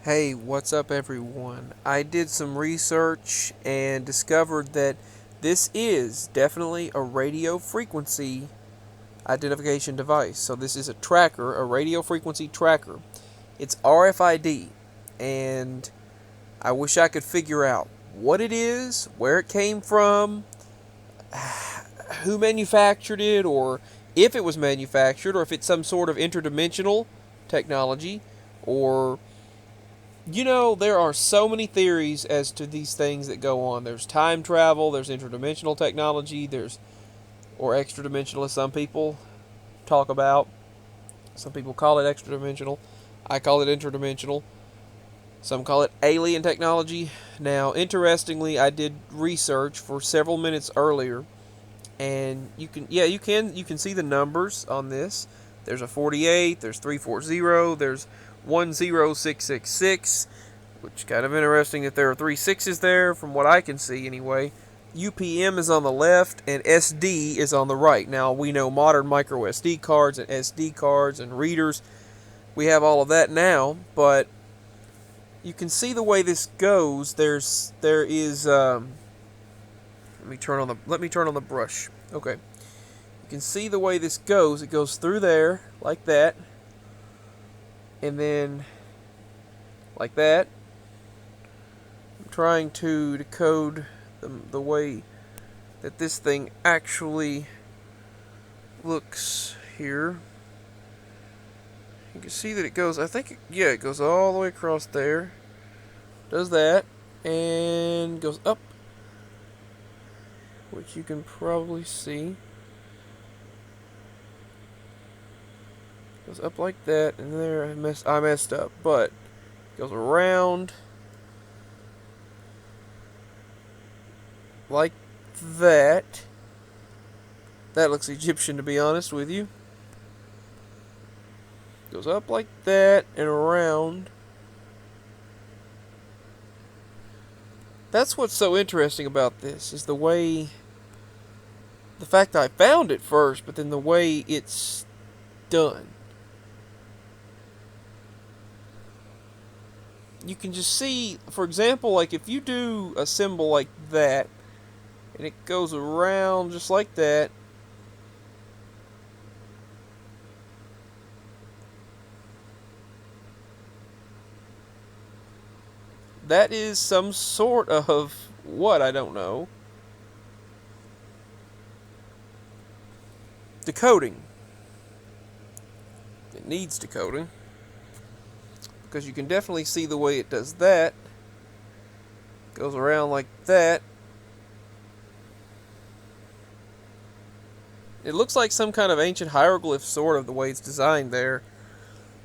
Hey, what's up, everyone? I did some research and discovered that this is definitely a radio frequency identification device. So, this is a tracker, a radio frequency tracker. It's RFID, and I wish I could figure out what it is, where it came from, who manufactured it, or if it was manufactured, or if it's some sort of interdimensional technology, or there are so many theories as to these things that go on. There's time travel, there's interdimensional technology, or extra dimensional, as some people talk about. Some people call it extra dimensional. I call it interdimensional. Some call it alien technology. Now, interestingly, I did research for several minutes earlier, and you can see the numbers on this. There's a 48, there's 340, there's 10666, which kind of interesting that there are three sixes there from what I can see anyway. UPM is on the left and SD is on the right. Now, we know modern micro SD cards and SD cards and readers. We have all of that now, but you can see the way this goes. There is let me turn on the brush. Okay. You can see the way this goes. It goes through there like that, and then like that. I'm trying to decode the way that this thing actually looks here. You can see that it goes, it goes all the way across there. Does that, and goes up, which you can probably see. Goes up like that, and there I messed up, but goes around like that. That looks Egyptian, to be honest with you. Goes up like that and around. That's what's so interesting about this, is the fact that I found it first, but then the way it's done. You can just see, for example, like if you do a symbol like that, and it goes around just like that, that is some sort of what, I don't know. Decoding. It needs decoding, because you can definitely see the way it does that. Goes around like that. It looks like some kind of ancient hieroglyph, sort of, the way it's designed there.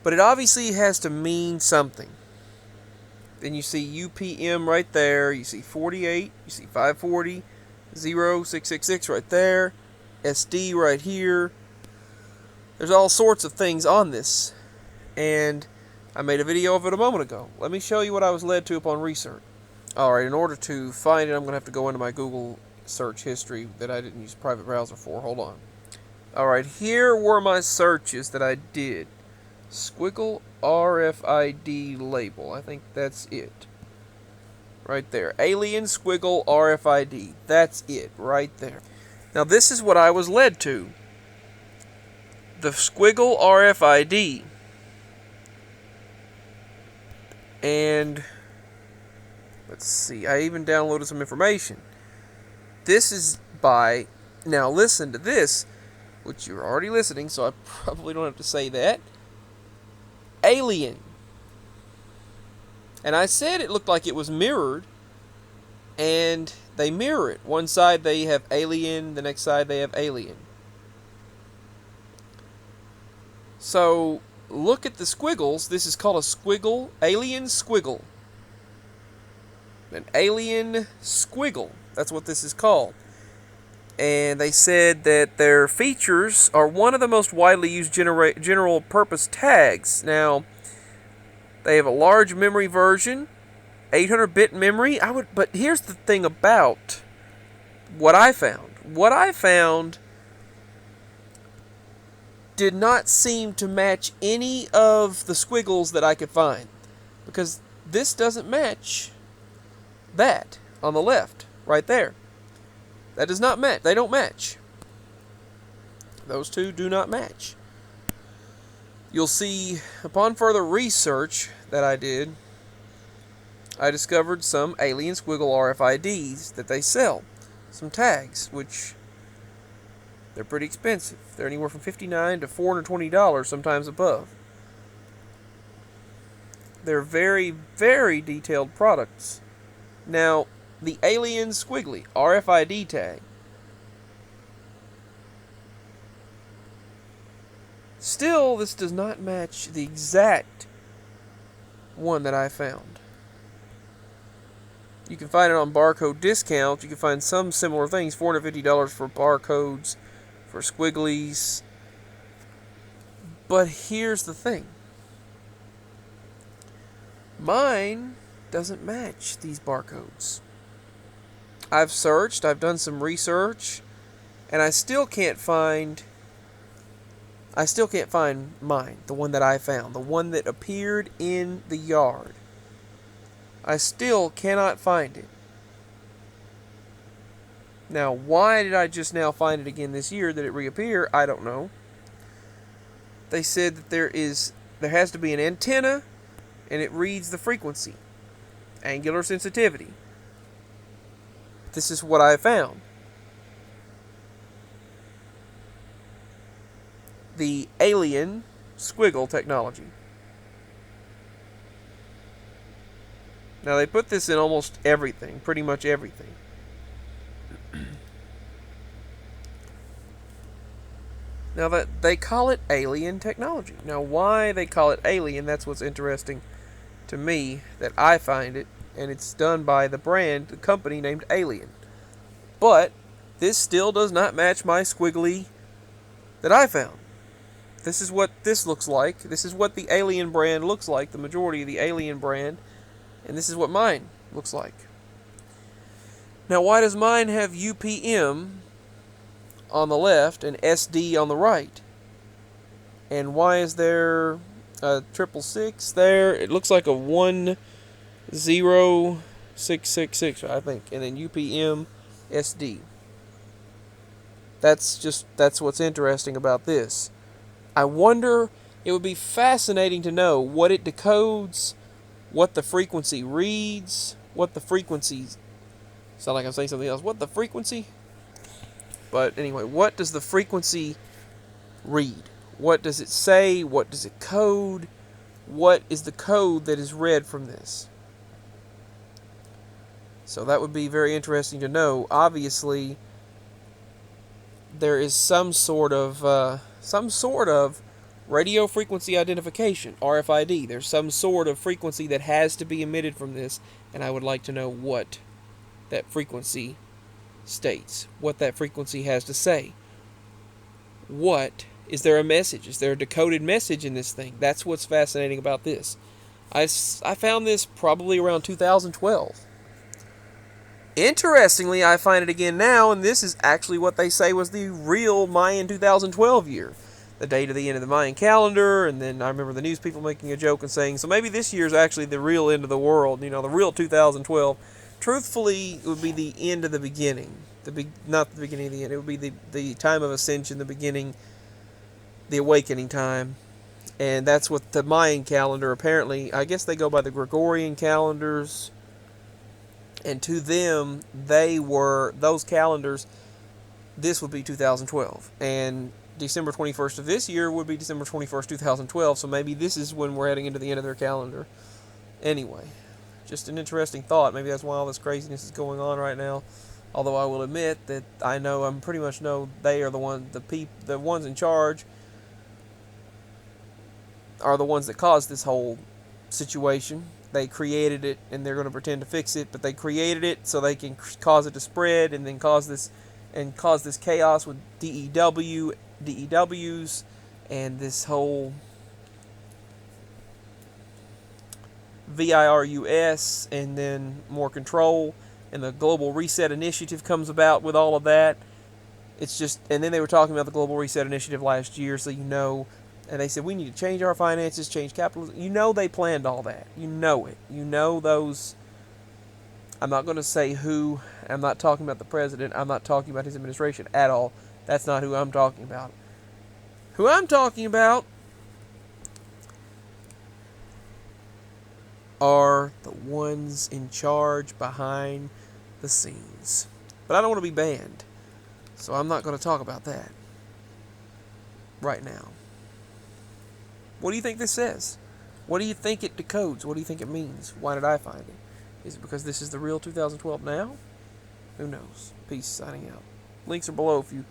But it obviously has to mean something. Then you see UPM right there. You see 48. You see 540. 0666 right there. SD right here. There's all sorts of things on this. And I made a video of it a moment ago. Let me show you what I was led to upon research. Alright, in order to find it, I'm going to have to go into my Google search history that I didn't use private browser for. Hold on. Alright, here were my searches that I did. Squiggle RFID label. I think that's it. Right there. Alien squiggle RFID. That's it. Right there. Now, this is what I was led to. The squiggle RFID. And let's see. I even downloaded some information. This is by... Now, listen to this, which you're already listening, so I probably don't have to say that. Alien. And I said it looked like it was mirrored, and they mirror it. One side they have alien, the next side they have alien. So, look at the squiggles. This is called a squiggle, alien squiggle. An alien squiggle. That's what this is called. And they said that their features are one of the most widely used general purpose tags. Now, they have a large memory version, 800-bit memory. But here's the thing about what I found. What I found did not seem to match any of the squiggles that I could find. Because this doesn't match that on the left, right there. That does not match. They don't match. Those two do not match. You'll see, upon further research that I did, I discovered some alien squiggle RFIDs that they sell. Some tags, which they're pretty expensive. They're anywhere from $59 to $420, sometimes above. They're very, very detailed products. Now, the alien squiggly RFID tag. Still, this does not match the exact one that I found. You can find it on barcode discount. You can find some similar things, $450 for barcodes, for squigglies. But here's the thing. Mine doesn't match these barcodes. I've searched, I've done some research, and I still can't find mine, the one that I found, the one that appeared in the yard. I still cannot find it. Now, why did I just now find it again this year? Did it reappear? I don't know. They said that there has to be an antenna, and it reads the frequency, angular sensitivity. This is what I found. The alien squiggle technology. Now, they put this in almost everything, pretty much everything. Now, that they call it alien technology. Now, why they call it alien, that's what's interesting to me, that I find it, and it's done by the company named Alien. But this still does not match my squiggly that I found. This is what this looks like. This is what the Alien brand looks like, the majority of the Alien brand. And this is what mine looks like. Now, why does mine have UPM on the left and SD on the right? And why is there a 666 there? It looks like a 10666, I think. And then UPM SD. That's what's interesting about this. I wonder, it would be fascinating to know what it decodes, what the frequency reads, what the frequency... Sound like I'm saying something else. What the frequency? But anyway, what does the frequency read? What does it say? What does it code? What is the code that is read from this? So that would be very interesting to know. Obviously, there is some sort of radio frequency identification, RFID. There's some sort of frequency that has to be emitted from this, and I would like to know what that frequency states, what that frequency has to say. What is there a message? Is there a decoded message in this thing? That's what's fascinating about this. I found this probably around 2012. Interestingly, I find it again now, and this is actually what they say was the real Mayan 2012 year. The date of the end of the Mayan calendar, and then I remember the news people making a joke and saying, so maybe this year is actually the real end of the world, the real 2012. Truthfully, it would be the end of the beginning. Not the beginning of the end. It would be the time of ascension, the beginning, the awakening time. And that's what the Mayan calendar, apparently, I guess they go by the Gregorian calendars. And to them, those calendars, this would be 2012. And December 21st of this year would be December 21st, 2012. So maybe this is when we're heading into the end of their calendar. Anyway, just an interesting thought. Maybe that's why all this craziness is going on right now. Although I will admit that I pretty much know they are the ones in charge are the ones that caused this whole situation. They created it, and they're going to pretend to fix it, but they created it so they can cause it to spread, and then cause this chaos with DEWs, and this whole VIRUS, and then more control, and the Global Reset Initiative comes about with all of that. It's just, and then they were talking about the Global Reset Initiative last year, so And they said, we need to change our finances, change capitalism. You know they planned all that. You know it. You know those. I'm not going to say who. I'm not talking about the president. I'm not talking about his administration at all. That's not who I'm talking about. Who I'm talking about are the ones in charge behind the scenes. But I don't want to be banned, so I'm not going to talk about that right now. What do you think this says? What do you think it decodes? What do you think it means? Why did I find it? Is it because this is the real 2012 now? Who knows? Peace, signing out. Links are below if you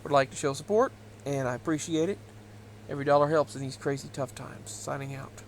would like to show support, and I appreciate it. Every dollar helps in these crazy tough times. Signing out.